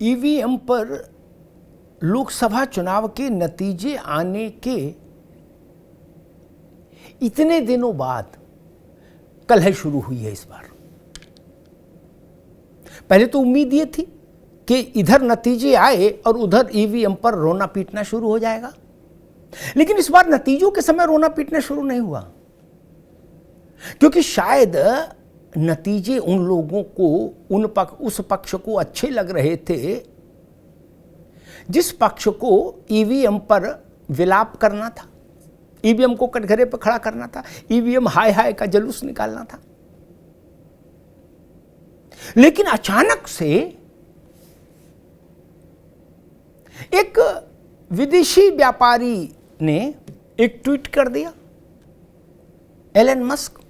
EVM पर लोकसभा चुनाव के नतीजे आने के इतने दिनों बाद कलह शुरू हुई है। इस बार पहले तो उम्मीद ये थी कि इधर नतीजे आए और उधर ईवीएम पर रोना पीटना शुरू हो जाएगा, लेकिन इस बार नतीजों के समय रोना पीटना शुरू नहीं हुआ, क्योंकि शायद नतीजे उन लोगों को उस पक्ष को अच्छे लग रहे थे जिस पक्ष को ईवीएम पर विलाप करना था, ईवीएम को कटघरे पर खड़ा करना था, ईवीएम हाय हाय का जुलूस निकालना था। लेकिन अचानक से एक विदेशी व्यापारी ने एक ट्वीट कर दिया। एलन मस्क,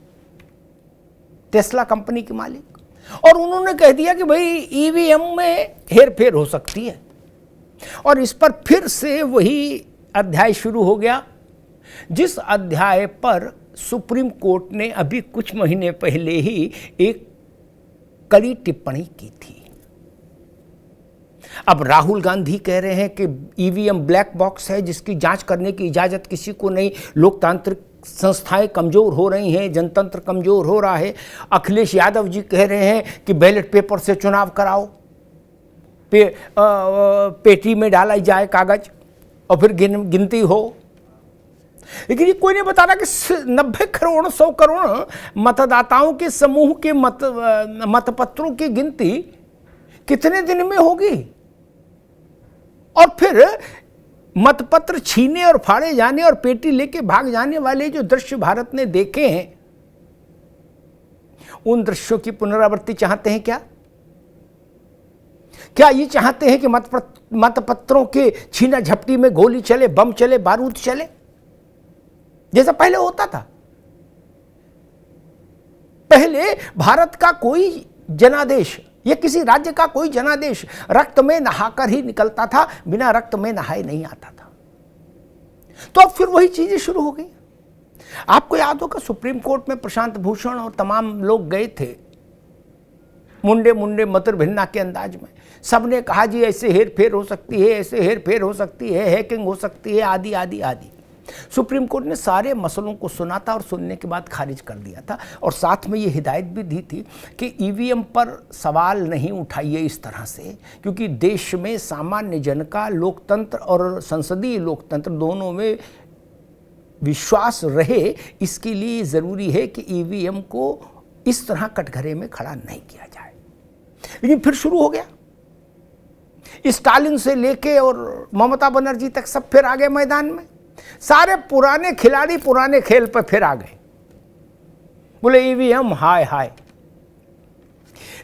टेस्ला कंपनी के मालिक, और उन्होंने कह दिया कि भाई ईवीएम में हेरफेर हो सकती है। और इस पर फिर से वही अध्याय शुरू हो गया जिस अध्याय पर सुप्रीम कोर्ट ने अभी कुछ महीने पहले ही एक कड़ी टिप्पणी की थी। अब राहुल गांधी कह रहे हैं कि ईवीएम ब्लैक बॉक्स है जिसकी जांच करने की इजाजत किसी को नहीं, लोकतांत्रिक संस्थाएं कमजोर हो रही हैं, जनतंत्र कमजोर हो रहा है। अखिलेश यादव जी कह रहे हैं कि बैलेट पेपर से चुनाव कराओ, पेटी में डाला जाए कागज और फिर गिनती हो। लेकिन ये कोई नहीं बता रहा कि 90 करोड़ 100 करोड़ मतदाताओं के समूह के मतपत्रों की गिनती कितने दिन में होगी, और फिर मतपत्र छीने और फाड़े जाने और पेटी लेके भाग जाने वाले जो दृश्य भारत ने देखे हैं, उन दृश्यों की पुनरावृत्ति चाहते हैं क्या? क्या ये चाहते हैं कि मतपत्रों के छीना झपटी में गोली चले, बम चले, बारूद चले, जैसा पहले होता था? पहले भारत का कोई जनादेश या किसी राज्य का कोई जनादेश रक्त में नहाकर ही निकलता था, बिना रक्त में नहाए नहीं आता था। तो अब फिर वही चीजें शुरू हो गई। आपको याद होगा सुप्रीम कोर्ट में प्रशांत भूषण और तमाम लोग गए थे, मुंडे मुंडे मतर भिन्ना के अंदाज में। सबने कहा जी ऐसे हेर फेर हो सकती है, ऐसे हेर फेर हो सकती है, हैकिंग हो सकती है, आदि आदि आदि। सुप्रीम कोर्ट ने सारे मसलों को सुना था और सुनने के बाद खारिज कर दिया था, और साथ में ये हिदायत भी दी थी कि ईवीएम पर सवाल नहीं उठाइए इस तरह से, क्योंकि देश में सामान्य जन का लोकतंत्र और संसदीय लोकतंत्र दोनों में विश्वास रहे, इसके लिए ज़रूरी है कि ईवीएम को इस तरह कटघरे में खड़ा नहीं किया जाए। लेकिन फिर शुरू हो गया, स्टालिन से लेके और ममता बनर्जी तक सब फिर आ गए मैदान में। सारे पुराने खिलाड़ी पुराने खेल पर फिर आ गए, बोले ईवीएम हाय हाय।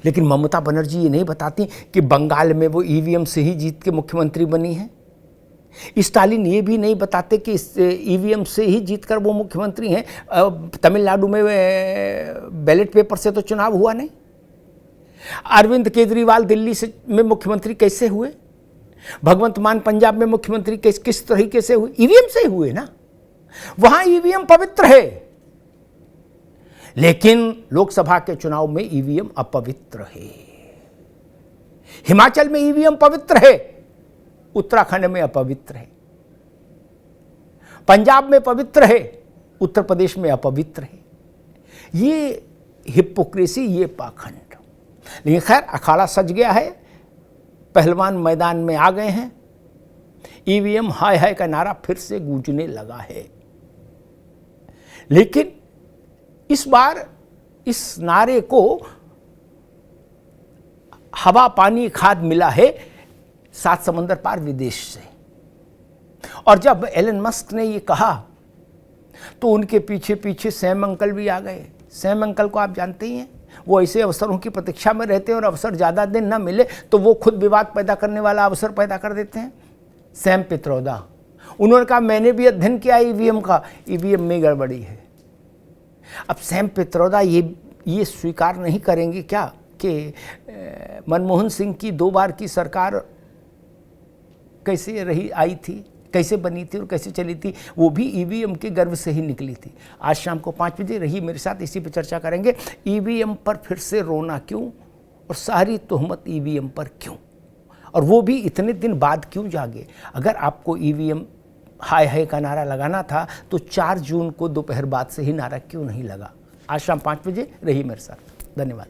लेकिन ममता बनर्जी ये नहीं बताती कि बंगाल में वो ईवीएम से ही जीत के मुख्यमंत्री बनी है। स्टालिन ये भी नहीं बताते कि ईवीएम से ही जीतकर वो मुख्यमंत्री हैं। तमिलनाडु में बैलेट पेपर से तो चुनाव हुआ नहीं। अरविंद केजरीवाल दिल्ली से में मुख्यमंत्री कैसे हुए? भगवंत मान पंजाब में मुख्यमंत्री किस तरीके से हुए? ईवीएम से हुए ना। वहां ईवीएम पवित्र है, लेकिन लोकसभा के चुनाव में ईवीएम अपवित्र है। हिमाचल में ईवीएम पवित्र है, उत्तराखंड में अपवित्र है। पंजाब में पवित्र है, उत्तर प्रदेश में अपवित्र है। ये हिपोक्रेसी, ये पाखंड। लेकिन खैर अखाड़ा सज गया है, पहलवान मैदान में आ गए हैं। ईवीएम हाय हाय का नारा फिर से गूंजने लगा है। लेकिन इस बार इस नारे को हवा पानी खाद मिला है 7 समंदर पार विदेश से। और जब एलन मस्क ने ये कहा तो उनके पीछे पीछे सैम अंकल भी आ गए। सैम अंकल को आप जानते ही हैं, वो ऐसे अवसरों की प्रतीक्षा में रहते हैं और अवसर ज़्यादा दिन ना मिले तो वो खुद विवाद पैदा करने वाला अवसर पैदा कर देते हैं। सैम पित्रोदा, उन्होंने कहा मैंने भी अध्ययन किया ईवीएम का, ईवीएम में गड़बड़ी है। अब सैम पित्रोदा ये स्वीकार नहीं करेंगे क्या कि मनमोहन सिंह की 2 बार की सरकार कैसे रही आई थी, कैसे बनी थी और कैसे चली थी? वो भी ईवीएम के गर्व से ही निकली थी। आज शाम को 5 बजे रही मेरे साथ, इसी पर चर्चा करेंगे। ईवीएम पर फिर से रोना क्यों और सारी तोहमत ईवीएम पर क्यों? और वो भी इतने दिन बाद क्यों जागे? अगर आपको ईवीएम हाय हाय का नारा लगाना था तो 4 जून को दोपहर बाद से ही नारा क्यों नहीं लगा? आज शाम 5 बजे रहिए मेरे साथ। धन्यवाद।